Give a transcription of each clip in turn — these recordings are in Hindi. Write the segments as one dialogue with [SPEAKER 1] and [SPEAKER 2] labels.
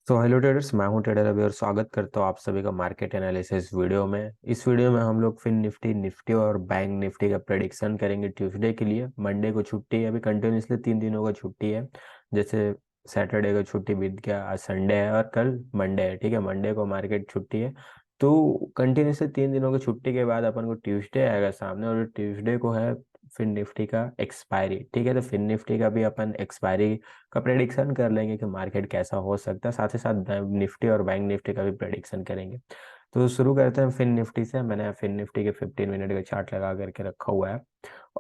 [SPEAKER 1] हेलो ट्रेडर्स, मैं हूं ट्रेडर अभी और स्वागत करता हूं आप सभी का मार्केट एनालिसिस वीडियो में। इस वीडियो में हम लोग फिन निफ्टी निफ्टी और बैंक निफ्टी का प्रेडिक्शन करेंगे ट्यूसडे के लिए। मंडे को छुट्टी है, अभी कंटिन्यूसली 3 दिनों का छुट्टी है। जैसे सैटरडे का छुट्टी बीत गया, आज संडे है और कल मंडे है। ठीक है, मंडे को मार्केट छुट्टी है। तो कंटिन्यूसली 3 दिनों की छुट्टी के बाद अपन को ट्यूसडे आएगा सामने, और ट्यूसडे को है फिन निफ्टी का एक्सपायरी। ठीक है, तो फिन निफ्टी का भी अपन एक्सपायरी का प्रेडिक्शन कर लेंगे कि मार्केट कैसा हो सकता है। साथ ही साथ निफ्टी और बैंक निफ्टी का भी प्रेडिक्शन करेंगे। तो शुरू करते हैं फिन निफ्टी से। मैंने फिन निफ्टी के 15 मिनट का चार्ट लगा करके रखा हुआ है।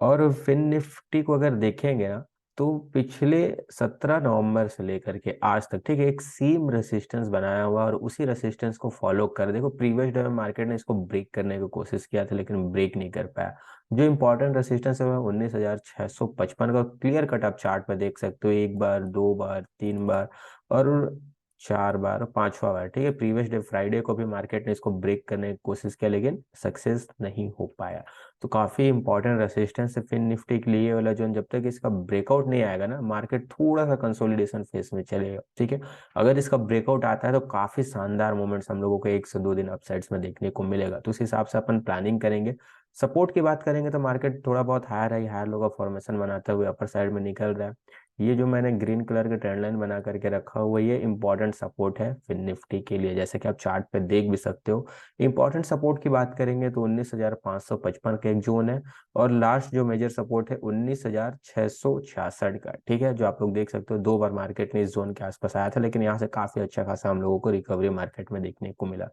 [SPEAKER 1] और फिन निफ्टी को अगर देखेंगे ना, तो पिछले 17 नवंबर से लेकर के आज तक, ठीक है, एक सेम रेसिस्टेंस बनाया हुआ है और उसी रेसिस्टेंस को फॉलो कर, देखो प्रीवियस डे में मार्केट ने इसको ब्रेक करने की कोशिश किया था लेकिन ब्रेक नहीं कर पाया। जो इंपॉर्टेंट रेसिस्टेंस है वो 19,655 का क्लियर कट आप चार्ट में देख सकते हो। एक बार, दो बार, तीन बार और 4 बार, पांचवा बार। ठीक है, प्रीवियस डे फ्राइडे को भी मार्केट ने इसको ब्रेक करने की कोशिश किया लेकिन सक्सेस नहीं हो पाया। तो काफी इंपॉर्टेंट रेसिस्टेंस है फिन निफ्टी के लिए ये वाला जोन। जब तक इसका ब्रेकआउट नहीं आएगा ना, मार्केट थोड़ा सा कंसोलिडेशन फेज में चलेगा। ठीक है, अगर इसका ब्रेकआउट आता है तो काफी शानदार मूवमेंट्स हम लोगों को 1 से 2 दिन अपसाइड्स में देखने को मिलेगा। तो उस हिसाब से अपन प्लानिंग करेंगे। सपोर्ट की बात करेंगे तो मार्केट थोड़ा बहुत हायर है, हायर लो का फॉर्मेशन बनाते हुए अपर साइड में निकल रहा है। ये जो मैंने ग्रीन कलर के ट्रेंड लाइन बना करके रखा हुआ है, ये इंपॉर्टेंट सपोर्ट है फिन निफ्टी के लिए, जैसे कि आप चार्ट पे देख भी सकते हो। इंपॉर्टेंट सपोर्ट की बात करेंगे तो 19,555 का एक जोन है, और लास्ट जो मेजर सपोर्ट है 19,666 का। ठीक है, जो आप लोग देख सकते हो 2 बार मार्केट ने इस जोन के आसपास आया था, लेकिन यहाँ से काफी अच्छा खासा हम लोगों को रिकवरी मार्केट में देखने को मिला।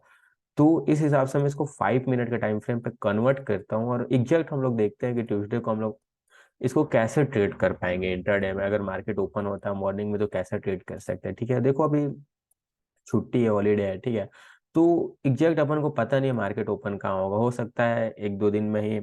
[SPEAKER 1] तो इस हिसाब से मैं इसको 5 मिनट के टाइम फ्रेम पे कन्वर्ट करता हूँ, और एग्जैक्ट हम लोग देखते हैं कि ट्यूसडे को हम लोग इसको कैसे ट्रेड कर पाएंगे। इंटरडे में अगर मार्केट ओपन होता है मॉर्निंग में तो कैसे ट्रेड कर सकते हैं। ठीक है, देखो अभी छुट्टी है, हॉलीडे है। ठीक है, तो एग्जैक्ट अपन को पता नहीं है मार्केट ओपन कहाँ होगा। हो सकता है 1-2 दिन में ही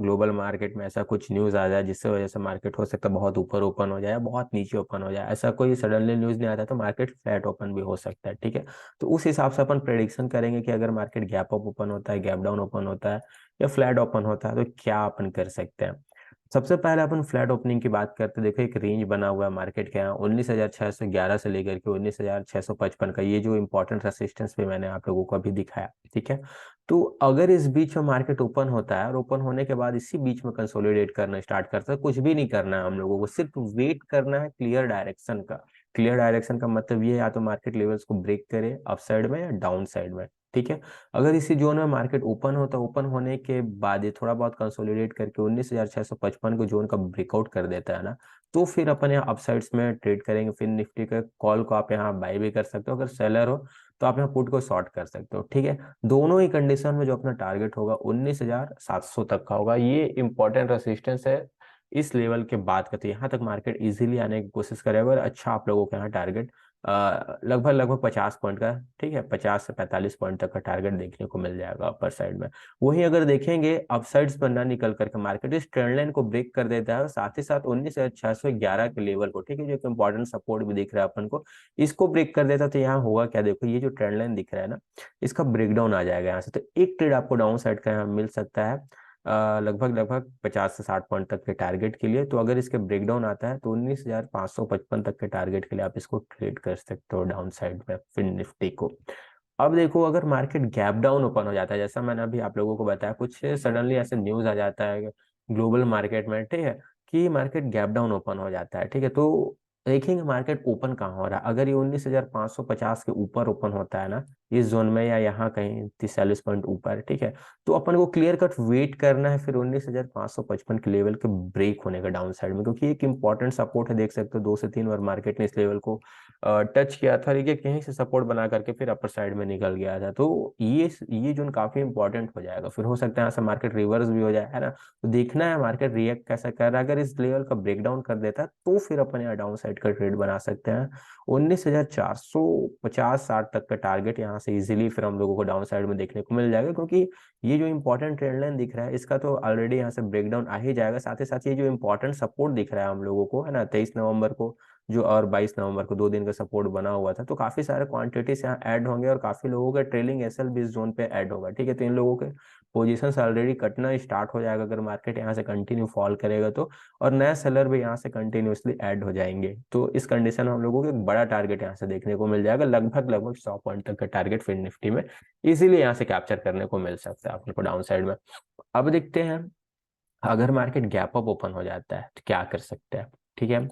[SPEAKER 1] ग्लोबल मार्केट में ऐसा कुछ न्यूज आ जाए जिससे वजह से मार्केट हो सकता है बहुत ऊपर ओपन हो जाए, बहुत नीचे ओपन हो जाए। ऐसा कोई सडनली न्यूज नहीं आता तो मार्केट फ्लैट ओपन भी हो सकता है। ठीक है, तो उस हिसाब से अपन प्रेडिक्शन करेंगे कि अगर मार्केट गैप अप ओपन होता है, गैप डाउन ओपन होता है या फ्लैट ओपन होता है तो क्या अपन कर सकते हैं। सबसे पहले अपन फ्लैट ओपनिंग की बात करते हैं। देखो एक रेंज बना हुआ है मार्केट के यहाँ 19,611 से लेकर के 19,655 का, ये जो इंपॉर्टेंट रेसिस्टेंस भी मैंने आप लोगों को अभी दिखाया। ठीक है, तो अगर इस बीच में मार्केट ओपन होता है और ओपन होने के बाद इसी बीच में कंसोलिडेट करना स्टार्ट करता है, कुछ भी नहीं करना है हम लोगों को, सिर्फ वेट करना है क्लियर डायरेक्शन का। क्लियर डायरेक्शन का मतलब ये है या तो मार्केट लेवल्स को ब्रेक करे अप साइड में या डाउन साइड में। ठीक है, अगर इसी जोन में मार्केट ओपन होता, ओपन होने के बाद ये थोड़ा बहुत कंसोलिडेट करके 19,655 को जोन का ब्रेकआउट कर देता है ना, तो फिर अपन यहाँ अपसाइड्स में ट्रेड करेंगे। फिर निफ्टी के कॉल को आप यहाँ बाय भी कर सकते हो, अगर सेलर हो तो आप यहाँ पुट को शॉर्ट कर सकते हो। ठीक है, दोनों ही कंडीशन में जो अपना टारगेट होगा 19,700 तक का होगा। ये इंपॉर्टेंट रेसिस्टेंस है इस लेवल के बाद का। तो यहाँ तक मार्केट इजीली आने की कोशिश करेगा, और अच्छा आप लोगों के यहाँ टारगेट लगभग लगभग 50 पॉइंट का, ठीक है, 50 से 45 पॉइंट तक का टारगेट देखने को मिल जाएगा अपर साइड में। वहीं अगर देखेंगे अपसाइड्स पर ना निकल करके मार्केट इस ट्रेंड लाइन को ब्रेक कर देता है, और साथ ही साथ 19,611 के लेवल को, ठीक है, जो एक इंपॉर्टेंट सपोर्ट भी दिख रहा है अपन को, इसको ब्रेक कर देता तो यहाँ होगा क्या। देखो ये जो ट्रेंड लाइन दिख रहा है ना, इसका ब्रेकडाउन आ जाएगा यहाँ से, तो एक ट्रेड आपको डाउन साइड का यहाँ मिल सकता है लगभग लगभग 50 से 60 पॉइंट तक के टारगेट के लिए। तो अगर इसके ब्रेकडाउन आता है तो 19,555 तक के टारगेट के लिए आप इसको ट्रेड कर सकते हो डाउन साइड में फिन निफ्टी को। अब देखो अगर मार्केट गैप डाउन ओपन हो जाता है, जैसा मैंने अभी आप लोगों को बताया, कुछ सडनली ऐसे न्यूज आ जाता है ग्लोबल मार्केट में, ठीक है, कि मार्केट गैप डाउन ओपन हो जाता है। ठीक है, तो देखेंगे मार्केट ओपन कहाँ हो रहा है। अगर ये 19,550 के ऊपर ओपन होता है ना, इस जोन में या यहाँ कहीं 30-40 पॉइंट ऊपर, ठीक है, तो अपन को क्लियर कट वेट करना है फिर 19,555 के लेवल के ब्रेक होने का डाउन साइड में, क्योंकि एक इंपॉर्टेंट सपोर्ट है। देख सकते हो 2 से 3 बार मार्केट ने इस लेवल को टच किया था, ठीक है, कहीं से सपोर्ट बना करके फिर अपर साइड में निकल गया था। तो ये जोन काफी इंपॉर्टेंट हो जाएगा। फिर हो सकता है यहाँ से मार्केट रिवर्स भी हो जाए, है ना। तो देखना है मार्केट रिएक्ट कैसा कर रहा है। अगर इस लेवल का ब्रेकडाउन कर देता है तो फिर अपन यहाँ डाउन साइड का ट्रेड बना सकते हैं। 19,450-60 तक का टारगेट यहाँ से इजीली फिर हम लोगों को डाउन साइड में देखने को मिल जाएगा, क्योंकि ये जो इंपॉर्टेंट ट्रेंड लाइन दिख रहा है इसका तो ऑलरेडी यहाँ से ब्रेकडाउन आ ही जाएगा। साथ ही साथ ये जो इंपॉर्टेंट सपोर्ट दिख रहा है हम लोगों को, है ना, 23 नवंबर को जो और 22 नवंबर को 2 दिन का सपोर्ट बना हुआ था, तो काफी सारे क्वांटिटीज यहाँ ऐड होंगे और काफी लोगों का ट्रेलिंग एसएल भी इस जोन पे ऐड होगा। ठीक है, तो इन लोगों के पोजीशंस ऑलरेडी कटना स्टार्ट हो जाएगा अगर मार्केट यहाँ से कंटिन्यू फॉल करेगा तो, और नया सेलर भी यहाँ से कंटिन्यूअसली ऐड हो जाएंगे। तो इस कंडीशन में हम लोगों को एक बड़ा टारगेट यहाँ से देखने को मिल जाएगा, लगभग लगभग 100 पॉइंट तक का टारगेट फिर निफ्टी में इजीली यहाँ से कैप्चर करने को मिल सकता है अपने को डाउन साइड में। अब देखते हैं अगर मार्केट गैप अप ओपन हो जाता है तो क्या कर सकते हैं। ठीक है,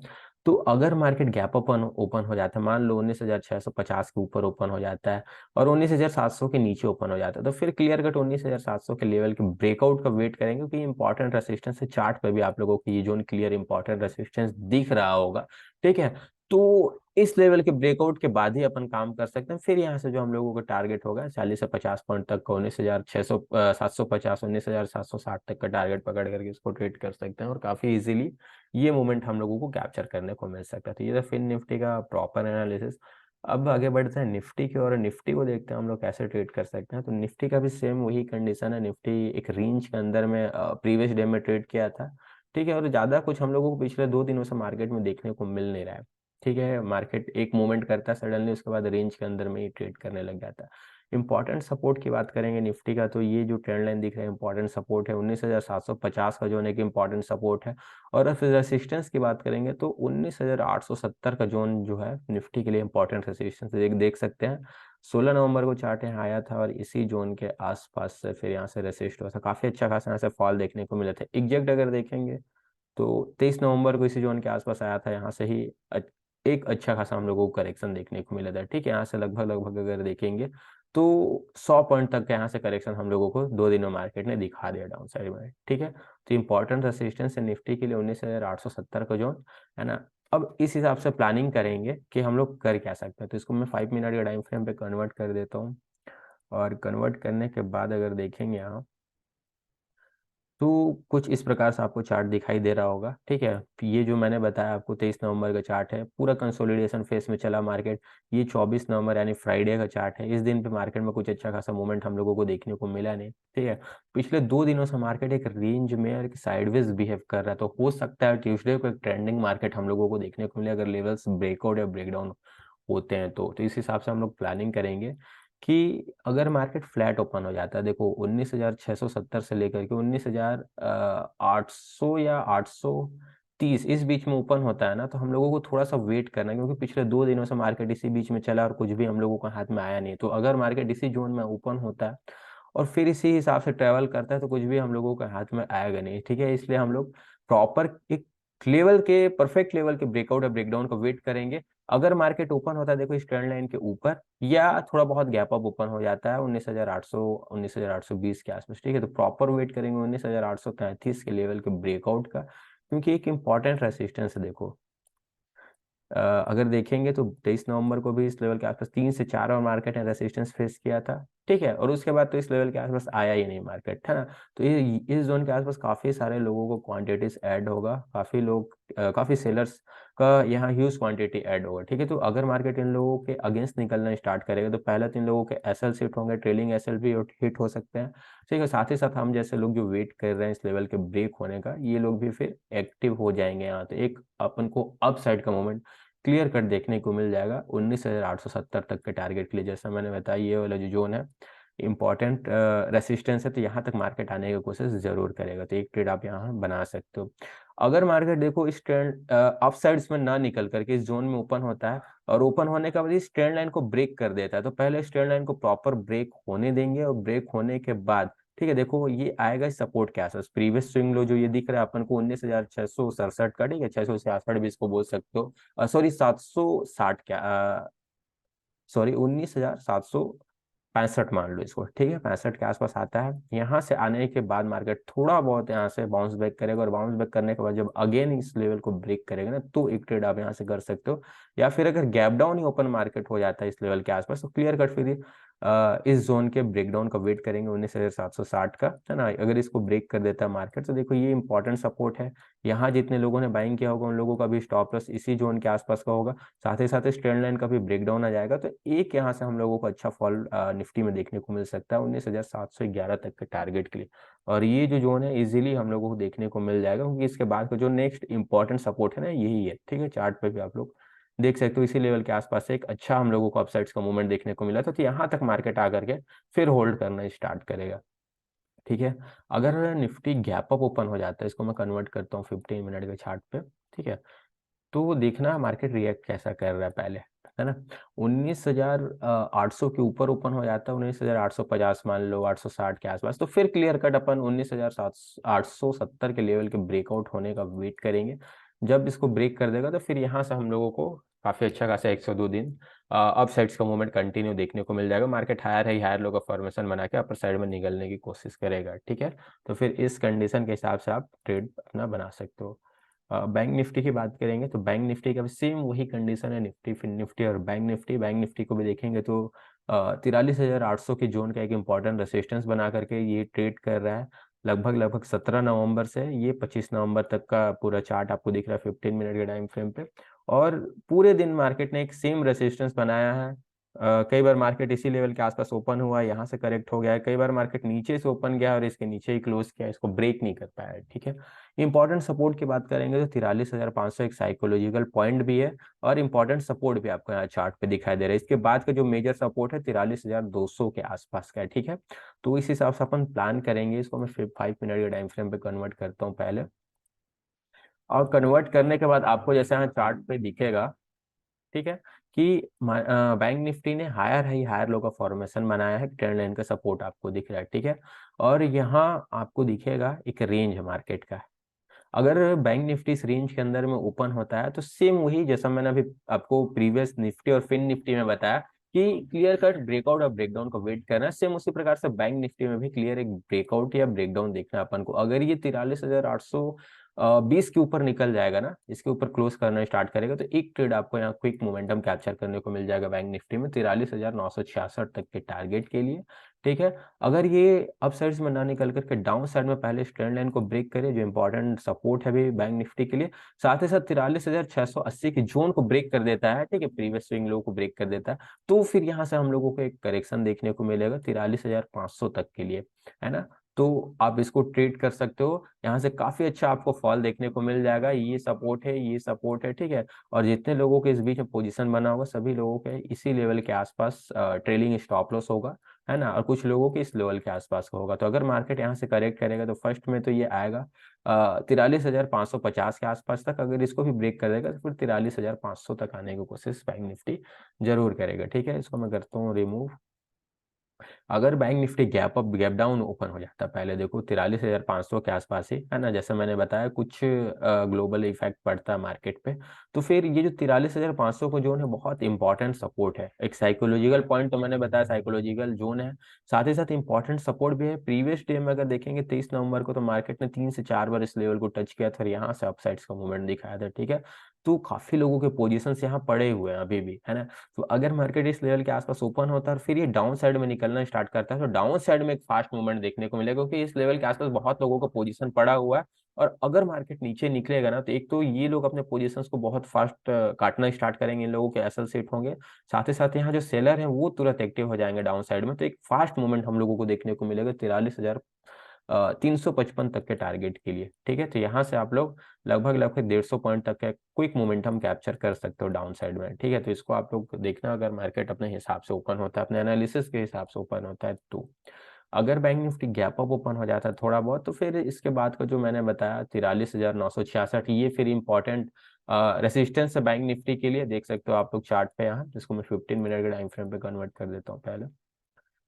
[SPEAKER 1] तो अगर मार्केट गैप अप ओपन हो जाता है, मान लो 19,650 के ऊपर ओपन हो जाता है और 19,700 के नीचे ओपन हो जाता है, तो फिर क्लियर कट 19,700 के लेवल के ब्रेकआउट का वेट करेंगे, क्योंकि इंपॉर्टेंट रेसिस्टेंस है। चार्ट पे भी आप लोगों को ये जोन क्लियर इंपॉर्टेंट रेसिस्टेंस दिख रहा होगा। ठीक है, तो इस लेवल के ब्रेकआउट के बाद ही अपन काम कर सकते हैं। फिर यहाँ से जो हम लोगों का टारगेट होगा 40 से 50 पॉइंट तक का, 19,600 750 19,760 तक का टारगेट पकड़ करके इसको ट्रेड कर सकते हैं और काफी इजीली ये मोमेंट हम लोगों को कैप्चर करने को मिल सकता है। तो ये था फिन निफ्टी का प्रॉपर एनालिसिस। अब आगे बढ़ते हैं निफ्टी की ओर। निफ्टी को देखते हैं हम लोग कैसे ट्रेड कर सकते हैं। तो निफ्टी का भी सेम वही कंडीशन है, निफ्टी एक रेंज के अंदर में प्रीवियस डे में ट्रेड किया था। ठीक है, और ज्यादा कुछ हम लोगों को पिछले 2 दिनों से मार्केट में देखने को मिल नहीं रहा है। ठीक है, मार्केट एक मूवमेंट करता है सडनली, उसके बाद रेंज के अंदर में ही ट्रेड करने लग जाता है। इंपॉर्टेंट सपोर्ट की बात करेंगे निफ्टी का, तो ये जो ट्रेंड लाइन दिख रहा है इंपॉर्टेंट सपोर्ट है, 19,750 का जोन एक इंपॉर्टेंट सपोर्ट है। और फिर रेसिस्टेंस की बात करेंगे तो 19,870 का जोन जो है निफ्टी के लिए इंपॉर्टेंट रेसिस्टेंस देख सकते हैं। 16 नवंबर को चार्ट यहाँ आया था और इसी जोन के आसपास से फिर यहाँ से रेसिस्ट हुआ था, काफी अच्छा खासा यहाँ से फॉल देखने को मिले थे। एग्जैक्ट अगर देखेंगे तो 23 नवंबर को इसी जोन के आसपास आया था, यहाँ से ही एक अच्छा खासा हम लोगों को करेक्शन देखने को मिला था। ठीक है, यहाँ से लगभग लगभग अगर देखेंगे तो 100 पॉइंट तक का यहाँ से करेक्शन हम लोगों को 2 दिनों मार्केट ने दिखा दिया डाउन साइड में। ठीक है, तो इंपॉर्टेंट रेसिस्टेंस है निफ्टी के लिए 19,870 का जोन है ना। अब इस हिसाब से प्लानिंग करेंगे कि हम लोग कर क्या सकते हैं, तो इसको मैं 5 मिनट के टाइम फ्रेम पे कन्वर्ट कर देता हूँ। और कन्वर्ट करने के बाद अगर देखेंगे यहाँ तो कुछ इस प्रकार से आपको चार्ट दिखाई दे रहा होगा। ठीक है, ये जो मैंने बताया आपको 23 नवंबर का चार्ट है, पूरा कंसोलिडेशन फेस में चला मार्केट। ये 24 नवंबर यानी फ्राइडे का चार्ट है। इस दिन पे मार्केट में कुछ अच्छा खासा मूवमेंट हम लोगों को देखने को मिला नहीं। ठीक है, पिछले 2 दिनों से मार्केट एक रेंज में और साइडवेज बिहेव कर रहा है, तो हो सकता है ट्यूसडे को एक ट्रेंडिंग मार्केट हम लोगों को देखने को मिले अगर लेवल्स ब्रेकआउट या ब्रेकडाउन होते हैं तो इस हिसाब से हम लोग प्लानिंग करेंगे कि अगर मार्केट फ्लैट ओपन हो जाता है, देखो 19,670 से लेकर के 19,800 या 830 इस बीच में ओपन होता है ना, तो हम लोगों को थोड़ा सा वेट करना है, क्योंकि पिछले 2 दिनों से मार्केट इसी बीच में चला और कुछ भी हम लोगों को हाथ में आया नहीं। तो अगर मार्केट इसी जोन में ओपन होता है और फिर इसी हिसाब से ट्रेवल करता है तो कुछ भी हम लोगों के हाथ में आएगा नहीं। ठीक है, इसलिए हम लोग प्रॉपर एक लेवल के परफेक्ट लेवल के ब्रेकआउट या ब्रेकडाउन का वेट करेंगे। अगर मार्केट ओपन होता है देखो इस ट्रेंड लाइन के ऊपर या थोड़ा बहुत गैप अप ओपन हो जाता है 19,800 19,820 के आसपास, ठीक है, तो प्रॉपर वेट करेंगे 19,833 के लेवल के ब्रेकआउट का, क्योंकि एक इंपॉर्टेंट रेसिस्टेंस है। देखो अगर देखेंगे तो 23 नवंबर को भी इस लेवल के आसपास 3 से 4 और मार्केट ने रेसिस्टेंस फेस किया था। ठीक है, और उसके बाद तो इस लेवल के आसपास आया ही नहीं मार्केट, है ना। तो ये इस जोन के आसपास काफी सारे लोगों को क्वांटिटीज ऐड होगा, काफी लोग काफी सेलर्स का यहाँ ह्यूज क्वांटिटी ऐड होगा। ठीक है, तो अगर मार्केट इन लोगों के अगेंस्ट निकलना स्टार्ट करेगा तो पहले तो इन लोगों के एसएल हिट होंगे, ट्रेलिंग एसएल भी हिट हो सकते हैं। ठीक है, साथ ही साथ हम जैसे लोग जो वेट कर रहे हैं इस लेवल के ब्रेक होने का, ये लोग भी फिर एक्टिव हो जाएंगे यहाँ। तो एक अपन को अप साइड का मोमेंट क्लियर कट देखने को मिल जाएगा 19,870 तक के टारगेट के लिए। जैसा मैंने बताया ये वाला जो जोन है इंपॉर्टेंट रेसिस्टेंस है, तो यहाँ तक मार्केट आने की कोशिश जरूर करेगा। तो एक ट्रेड आप यहाँ बना सकते हो। अगर मार्केट देखो इस ट्रेंड अप साइड्स में ना निकल करके इस जोन में ओपन होता है और ओपन होने के बाद इस ट्रेंड लाइन को ब्रेक कर देता है, तो पहले इस ट्रेंड लाइन को प्रॉपर ब्रेक होने देंगे और ब्रेक होने के बाद ठीक है देखो ये आएगा सपोर्ट के आसपास। प्रीवियस स्विंग लो जो ये दिख रहा है अपन को 19,667 का, ठीक है, 666 भी इसको बोल सकते हो, सॉरी 760 क्या, सॉरी 19,765 मान लो इसको। ठीक है, 65 के आसपास आता है। यहाँ से आने के बाद मार्केट थोड़ा बहुत यहाँ से बाउंस बैक करेगा और बाउंस बैक करने के बाद जब अगेन इस लेवल को ब्रेक करेगा ना, तो एक ट्रेड आप यहाँ से कर सकते हो। या फिर अगर गैप डाउन ही ओपन मार्केट हो जाता है इस लेवल के आसपास, तो क्लियर कट फिर इस जोन के ब्रेकडाउन का वेट करेंगे 19,760 का, है ना। अगर इसको ब्रेक कर देता है मार्केट तो देखो ये इंपॉर्टेंट सपोर्ट है। यहाँ जितने लोगों ने बाइंग किया होगा उन लोगों का भी स्टॉप लॉस इसी जोन के आसपास का होगा। साथ ही साथ इस ट्रेंड लाइन का भी ब्रेकडाउन आ जाएगा, तो एक यहाँ से हम लोगों को अच्छा फॉल निफ्टी में देखने को मिल सकता है 19,711 तक के टारगेट के लिए। और ये जो जोन है इजीली हम लोगों को देखने को मिल जाएगा, क्योंकि इसके बाद का जो नेक्स्ट इंपॉर्टेंट सपोर्ट है ना यही है। ठीक है, चार्ट पे भी आप लोग देख सकते हो इसी लेवल के आसपास से एक अच्छा हम लोगों को अपसाइड्स का मूवमेंट देखने को मिला था, तो यहाँ तक मार्केट आकर के फिर होल्ड करना स्टार्ट करेगा। ठीक है, अगर निफ्टी गैप अप ओपन हो जाता है, इसको मैं कन्वर्ट करता हूँ 15 मिनट के चार्ट पे। ठीक है, तो देखना मार्केट रिएक्ट कैसा कर रहा है पहले, है ना। 19,800 के ऊपर ओपन हो जाता है, 19,850 मान लो, 860 के आसपास, तो फिर क्लियर कट अपन 19,870 के लेवल के ब्रेकआउट होने का वेट करेंगे। जब इसको ब्रेक कर देगा तो फिर यहाँ से हम लोगों को काफी अच्छा खासा 102 दिन अप साइड्स का मूवमेंट कंटिन्यू देखने को मिल जाएगा। मार्केट हायर है, हायर लो का फॉर्मेशन बना के अपर साइड में निकलने की कोशिश करेगा। ठीक है, तो फिर इस कंडीशन के हिसाब से आप ट्रेड अपना बना सकते हो। बैंक निफ्टी की बात करेंगे तो बैंक निफ्टी का भी सेम वही कंडीशन है, निफ्टी फिर निफ्टी और बैंक निफ्टी। बैंक निफ्टी को भी देखेंगे तो 43,800 के जोन का एक इंपॉर्टेंट रेसिस्टेंस बना करके ये ट्रेड कर रहा है। लगभग लगभग 17 नवंबर से ये 25 नवंबर तक का पूरा चार्ट आपको दिख रहा है 15 मिनट के टाइम फ्रेम पे। और पूरे दिन मार्केट ने एक सेम रेसिस्टेंस बनाया है। कई बार मार्केट इसी लेवल के आसपास ओपन हुआ, यहाँ से करेक्ट हो गया है, कई बार मार्केट नीचे से ओपन गया और इसके नीचे ही क्लोज किया, इसको ब्रेक नहीं कर पाया है। ठीक है, इंपॉर्टेंट सपोर्ट की बात करेंगे तो 43,500 एक साइकोलॉजिकल पॉइंट भी है, और इंपॉर्टेंट सपोर्ट भी आपको यहाँ चार्ट पे दिखाई दे रहा है। इसके बाद का जो मेजर सपोर्ट है 43,200 के आसपास का है। ठीक है, तो इस हिसाब से अपन प्लान करेंगे। इसको मैं 5 मिनट के टाइम फ्रेम पे कन्वर्ट करता हूँ पहले, और कन्वर्ट करने के बाद आपको जैसे यहाँ चार्ट पे दिखेगा, ठीक है, कि बैंक निफ्टी ने हायर हाई हायर लो का फॉर्मेशन बनाया है, ट्रेंड लाइन का सपोर्ट आपको दिख रहा है। ठीक है, और यहाँ आपको दिखेगा एक रेंज है मार्केट का। अगर बैंक निफ्टी इस रेंज के अंदर में ओपन होता है तो सेम वही जैसा मैंने अभी आपको प्रीवियस निफ्टी और फिन निफ्टी में बताया कि क्लियर कट ब्रेकआउट और ब्रेकडाउन का वेट करना है, सेम उसी प्रकार से बैंक निफ्टी में भी क्लियर एक ब्रेकआउट या ब्रेकडाउन देखना है अपन को। अगर ये 43,820 के ऊपर निकल जाएगा ना, इसके ऊपर क्लोज करना स्टार्ट करेगा, तो एक ट्रेड आपको यहाँ क्विक मोमेंटम कैप्चर करने को मिल जाएगा बैंक निफ्टी में 43,966 तक के टारगेट के लिए। ठीक है, अगर ये अप साइड्स में ना निकल करके डाउन साइड में पहले ट्रेंड लाइन को ब्रेक करे, जो इंपॉर्टेंट सपोर्ट है भी बैंक निफ्टी के लिए, साथ ही साथ 43,680 के जोन को ब्रेक कर देता है, ठीक है, प्रीवियस स्विंग लो को ब्रेक कर देता है, तो फिर यहाँ से हम लोगों को एक करेक्शन देखने को मिलेगा 43,500 तक के लिए, है ना। तो आप इसको ट्रेड कर सकते हो, यहाँ से काफी अच्छा आपको फॉल देखने को मिल जाएगा। ये सपोर्ट है, ये सपोर्ट है, ठीक है, और जितने लोगों के इस बीच में पोजीशन बना होगा सभी लोगों के इसी लेवल के आसपास ट्रेलिंग स्टॉप लॉस होगा, है ना, और कुछ लोगों के इस लेवल के आसपास का होगा। तो अगर मार्केट यहाँ से करेक्ट करेगा तो फर्स्ट में तो ये आएगा 43,550 के आसपास तक। अगर इसको भी ब्रेक कर देगा तो फिर 43,500 तक आने की कोशिश बैंक निफ्टी जरूर करेगा। ठीक है, इसको मैं करता हूँ रिमूव। अगर bank Nifty gap up gap down open हो जाता है, पहले देखो 43,500 के आसपास ही, है ना, जैसे मैंने बताया कुछ ग्लोबल इफेक्ट पड़ता है मार्केट पे, तो फिर ये जो 43,500 को जोन है बहुत इंपॉर्टेंट सपोर्ट है। एक साइकोलॉजिकल पॉइंट तो मैंने बताया, साइकोलॉजिकल जोन है, साथ ही साथ इंपॉर्टेंट सपोर्ट भी है। प्रीवियस डे में अगर देखेंगे 23 नवंबर को, तो मार्केट ने 3 से 4 बार इस लेवल को टच किया था और यहाँ से अपसाइड्स का मूवमेंट दिखाया था। ठीक है, तो काफी लोगों के पोजिशन यहाँ पड़े हुए हैं अभी भी, है ना। तो अगर मार्केट इस लेवल के आसपास ओपन होता है और फिर ये डाउन साइड में निकलना स्टार्ट करता है, तो डाउन साइड में एक फास्ट मूवमेंट देखने को मिलेगा, क्योंकि इस लेवल के आसपास बहुत लोगों का पोजीशन पड़ा हुआ है। और अगर मार्केट नीचे निकलेगा ना, तो एक तो ये लोग अपने पोजीशंस को बहुत फास्ट काटना स्टार्ट करेंगे, इन लोगों के एसल सेट होंगे, साथ ही साथ यहाँ जो सेलर हैं वो तुरंत एक्टिव हो जाएंगे डाउन साइड में, तो एक फास्ट मूवमेंट हम लोगों को देखने को मिलेगा 43,355 तक के टारगेट के लिए। ठीक है, तो यहाँ से आप लोग लगभग लगभग 150 पॉइंट तक का क्विक मोमेंटम कैप्चर कर सकते हो डाउन साइड में। ठीक है, तो इसको आप लोग देखना, अगर मार्केट अपने हिसाब से ओपन होता है, अपने एनालिसिस के हिसाब से ओपन होता है। तो अगर bank Nifty gap up open हो जाता है थोड़ा बहुत, तो फिर इसके बाद का जो मैंने बताया 43,966, ये फिर इंपॉर्टेंट रेसिस्टेंस है बैंक निफ्टी के लिए। देख सकते हो आप लोग चार्ट पे यहाँ, जिसको मैं 15 मिनट के टाइम फ्रेम पे कन्वर्ट कर देता हूँ पहले,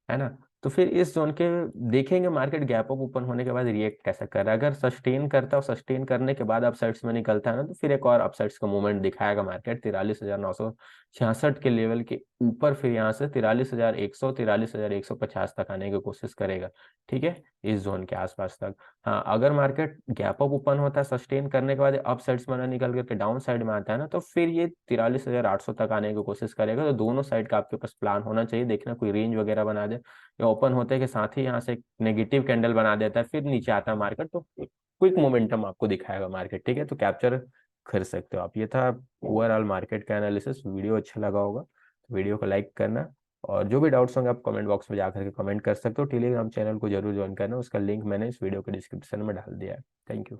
[SPEAKER 1] है ना। तो फिर इस जोन के देखेंगे मार्केट गैप अप ओपन होने के बाद रिएक्ट कैसे कर रहा है। अगर सस्टेन करता है, सस्टेन करने के बाद अपसाइड्स में निकलता है ना, तो फिर एक और अपसाइड्स का मूवमेंट दिखाएगा मार्केट 43,966 के लेवल के ऊपर, फिर यहाँ से 43,100 43,150 तक आने की कोशिश करेगा। ठीक है, इस जोन के आसपास तक। हाँ, अगर मार्केट गैप अप ओपन होता है, सस्टेन करने के बाद अप साइड्स में ना निकल करके डाउन साइड में आता है ना, तो फिर ये 43,800 तक आने की कोशिश करेगा। तो दोनों साइड का आपके पास प्लान होना चाहिए, देखना कोई रेंज वगैरह बना दे, या ओपन होते के साथ ही यहाँ से एक नेगेटिव कैंडल बना देता है, फिर नीचे आता है मार्केट, तो क्विक मोमेंटम आपको दिखाएगा मार्केट। ठीक है, तो कैप्चर कर सकते हो आप। ये था ओवरऑल मार्केट का एनालिसिस। वीडियो अच्छा लगा होगा तो वीडियो को लाइक करना, और जो भी डाउट्स होंगे आप कमेंट बॉक्स में जाकर के कमेंट कर सकते हो। टेलीग्राम चैनल को जरूर ज्वाइन करना, उसका लिंक मैंने इस वीडियो के डिस्क्रिप्शन में डाल दिया है। Thank you.